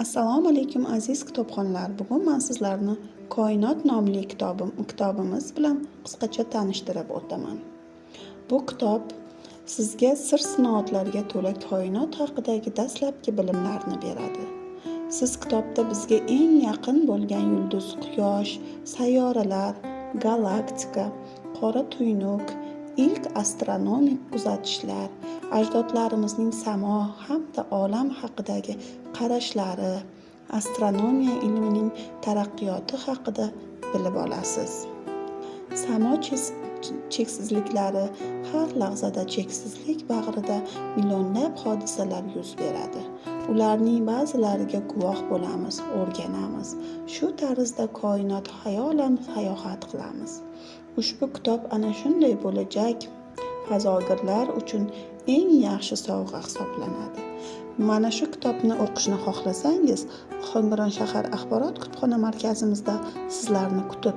Assalomu alaykum aziz kitobxonlar. Bugun men sizlarni Koinot nomli kitobimiz bilan qisqacha tanishtirib o'taman. Bu kitob sizga sir-sinoatlarga to'la koinot haqidagi dastlabki bilimlarni beradi. Siz kitobda bizga eng yaqin bo'lgan yulduz, quyosh, sayyoralar, galaktika, qora tuynuk, ilk astronomik kuzatishlar, ajdodlarimizning samo hamda olam haqidagi qarashlari, astronomiya ilmining taraqqiyoti haqida bilib olasiz. Samo cheksizliklari, har lahzada cheksizlik bag'rida millionlab hodisalar yuz beradi. Ularning ba'zilariga guvoh bo'lamiz, o'rganamiz. Shu tarzda koinot xayolan sayohat qilamiz. Ushbu kitob ana shunday bo'lajak fazogirlar uchun eng yaxshi sovg'a hisoblanadi. Mana shu kitobni o'qishni xohlasangiz, Ohangaron shahar axborot kutubxona markazimizda sizlarni kutib